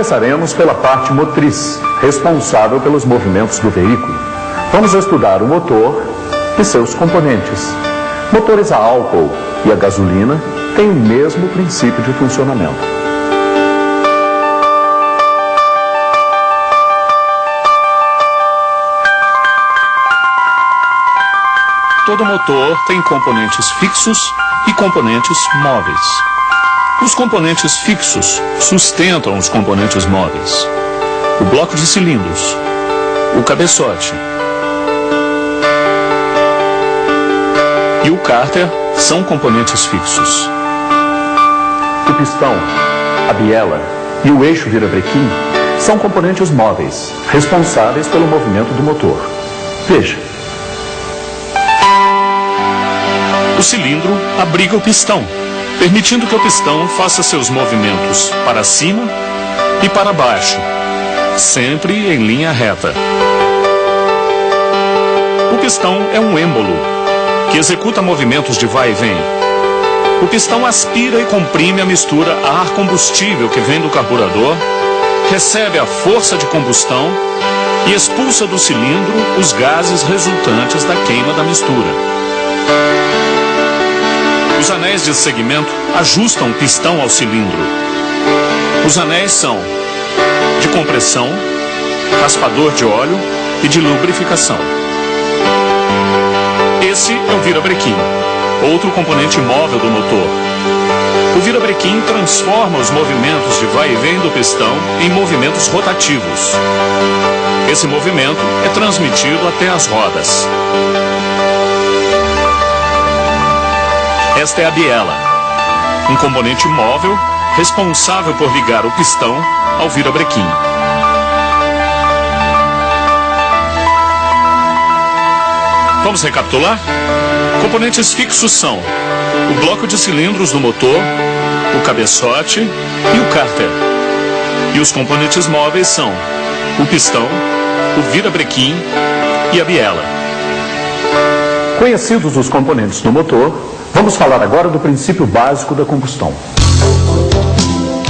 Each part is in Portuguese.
Começaremos pela parte motriz, responsável pelos movimentos do veículo. Vamos estudar o motor e seus componentes. Motores a álcool e a gasolina têm o mesmo princípio de funcionamento. Todo motor tem componentes fixos e componentes móveis. Os componentes fixos sustentam os componentes móveis. O bloco de cilindros, o cabeçote e o cárter são componentes fixos. O pistão, a biela e o eixo virabrequim são componentes móveis, responsáveis pelo movimento do motor. Veja. O cilindro abriga o pistão, permitindo que o pistão faça seus movimentos para cima e para baixo, sempre em linha reta. O pistão é um êmbolo, que executa movimentos de vai e vem. O pistão aspira e comprime a mistura ar-combustível que vem do carburador, recebe a força de combustão e expulsa do cilindro os gases resultantes da queima da mistura. Os anéis de segmento ajustam o pistão ao cilindro. Os anéis são de compressão, raspador de óleo e de lubrificação. Esse é o virabrequim, outro componente móvel do motor. O virabrequim transforma os movimentos de vai e vem do pistão em movimentos rotativos. Esse movimento é transmitido até as rodas. Esta é a biela, um componente móvel responsável por ligar o pistão ao virabrequim. Vamos recapitular? Componentes fixos são o bloco de cilindros do motor, o cabeçote e o cárter. E os componentes móveis são o pistão, o virabrequim e a biela. Conhecidos os componentes do motor, vamos falar agora do princípio básico da combustão.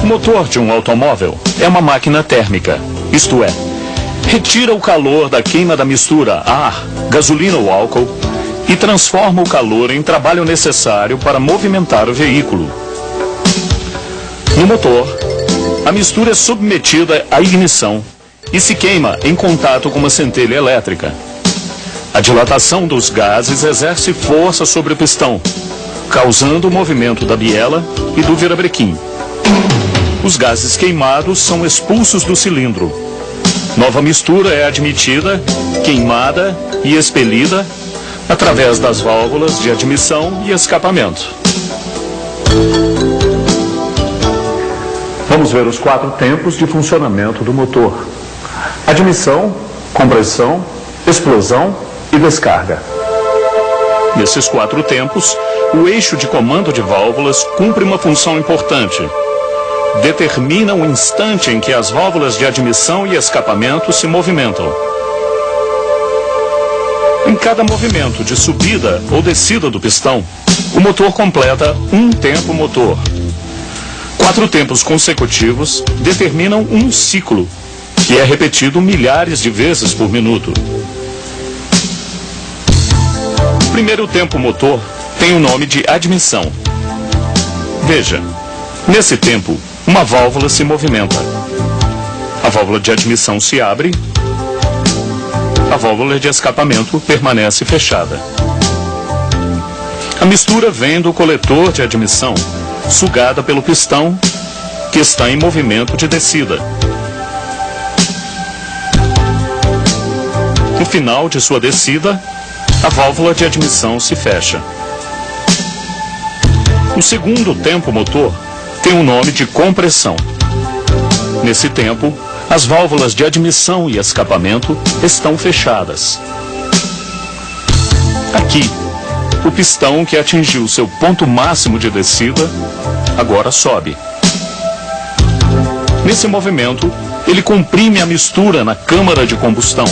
O motor de um automóvel é uma máquina térmica, isto é, retira o calor da queima da mistura ar, gasolina ou álcool e transforma o calor em trabalho necessário para movimentar o veículo. No motor, a mistura é submetida à ignição e se queima em contato com uma centelha elétrica. A dilatação dos gases exerce força sobre o pistão, causando o movimento da biela e do virabrequim. Os gases queimados são expulsos do cilindro. Nova mistura é admitida, queimada e expelida através das válvulas de admissão e escapamento. Vamos ver os 4 tempos de funcionamento do motor: admissão, compressão, explosão e descarga. Nesses 4 tempos, o eixo de comando de válvulas cumpre uma função importante. Determina o instante em que as válvulas de admissão e escapamento se movimentam. Em cada movimento de subida ou descida do pistão, o motor completa um tempo motor. 4 tempos consecutivos determinam um ciclo, que é repetido milhares de vezes por minuto. O primeiro tempo motor tem o nome de admissão. Veja, nesse tempo, uma válvula se movimenta. A válvula de admissão se abre, a válvula de escapamento permanece fechada. A mistura vem do coletor de admissão, sugada pelo pistão, que está em movimento de descida. No final de sua descida, a válvula de admissão se fecha. O segundo tempo motor tem o nome de compressão. Nesse tempo, as válvulas de admissão e escapamento estão fechadas. Aqui, o pistão que atingiu seu ponto máximo de descida, agora sobe. Nesse movimento, ele comprime a mistura na câmara de combustão.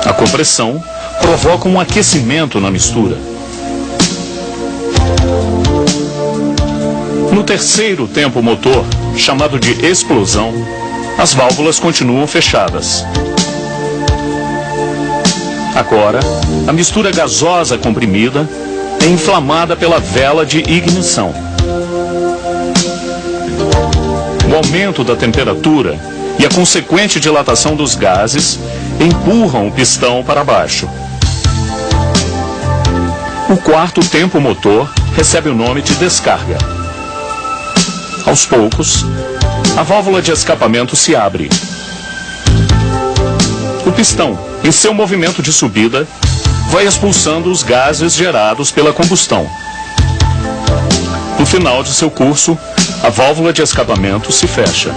A compressão provoca um aquecimento na mistura. No terceiro tempo motor, chamado de explosão, as válvulas continuam fechadas. Agora, a mistura gasosa comprimida é inflamada pela vela de ignição. O aumento da temperatura e a consequente dilatação dos gases empurram o pistão para baixo. O quarto tempo motor recebe o nome de descarga. Aos poucos, a válvula de escapamento se abre. O pistão, em seu movimento de subida, vai expulsando os gases gerados pela combustão. No final de seu curso, a válvula de escapamento se fecha.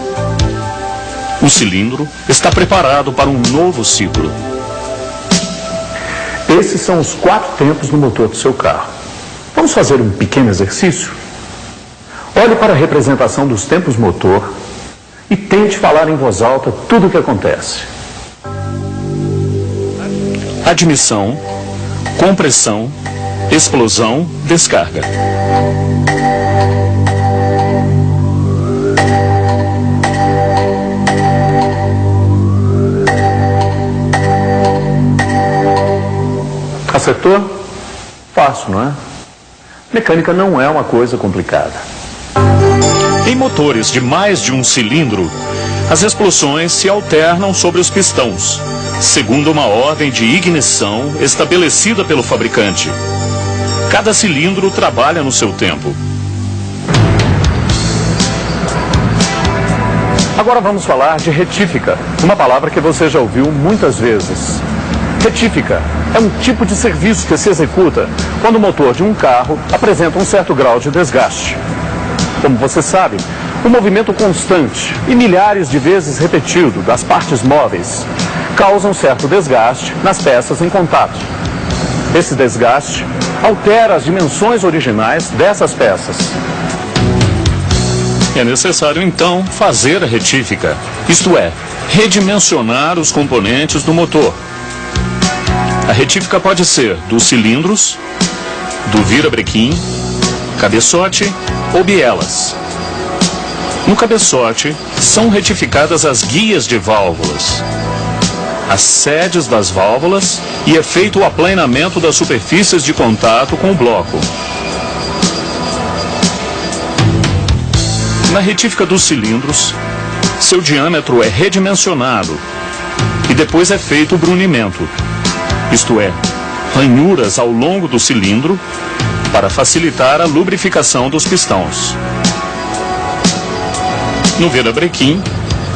O cilindro está preparado para um novo ciclo. Esses são os 4 tempos no motor do seu carro. Vamos fazer um pequeno exercício? Olhe para a representação dos tempos motor e tente falar em voz alta tudo o que acontece. Admissão, compressão, explosão, descarga. Acertou? Fácil, não é? Mecânica não é uma coisa complicada. Em motores de mais de um cilindro, as explosões se alternam sobre os pistões, segundo uma ordem de ignição estabelecida pelo fabricante. Cada cilindro trabalha no seu tempo. Agora vamos falar de retífica, uma palavra que você já ouviu muitas vezes. Retífica é um tipo de serviço que se executa quando o motor de um carro apresenta um certo grau de desgaste. Como você sabe, o movimento constante e milhares de vezes repetido das partes móveis causam certo desgaste nas peças em contato. Esse desgaste altera as dimensões originais dessas peças. É necessário, então, fazer a retífica, isto é, redimensionar os componentes do motor. A retífica pode ser dos cilindros, do virabrequim, cabeçote ou bielas. No cabeçote, são retificadas as guias de válvulas, as sedes das válvulas e é feito o aplanamento das superfícies de contato com o bloco. Na retífica dos cilindros, seu diâmetro é redimensionado e depois é feito o brunimento, isto é, ranhuras ao longo do cilindro para facilitar a lubrificação dos pistões. No virabrequim,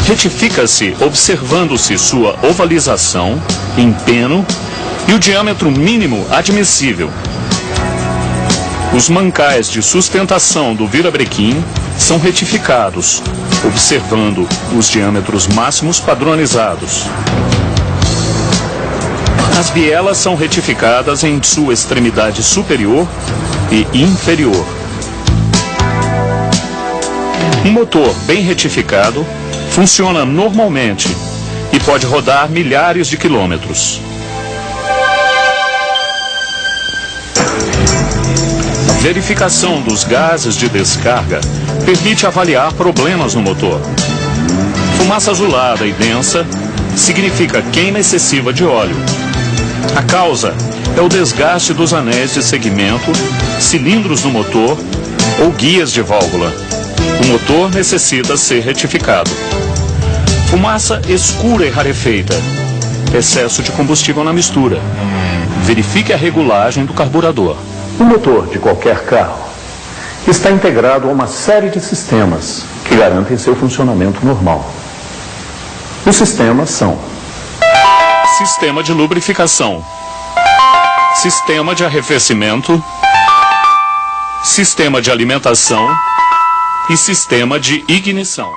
retifica-se observando-se sua ovalização, empeno e o diâmetro mínimo admissível. Os mancais de sustentação do virabrequim são retificados, observando os diâmetros máximos padronizados. As bielas são retificadas em sua extremidade superior e inferior. Um motor bem retificado funciona normalmente e pode rodar milhares de quilômetros. A verificação dos gases de descarga permite avaliar problemas no motor. Fumaça azulada e densa significa queima excessiva de óleo. A causa é o desgaste dos anéis de segmento, cilindros do motor ou guias de válvula. O motor necessita ser retificado. Fumaça escura e rarefeita. Excesso de combustível na mistura. Verifique a regulagem do carburador. O motor de qualquer carro está integrado a uma série de sistemas que garantem seu funcionamento normal. Os sistemas são: sistema de lubrificação, sistema de arrefecimento, sistema de alimentação e sistema de ignição.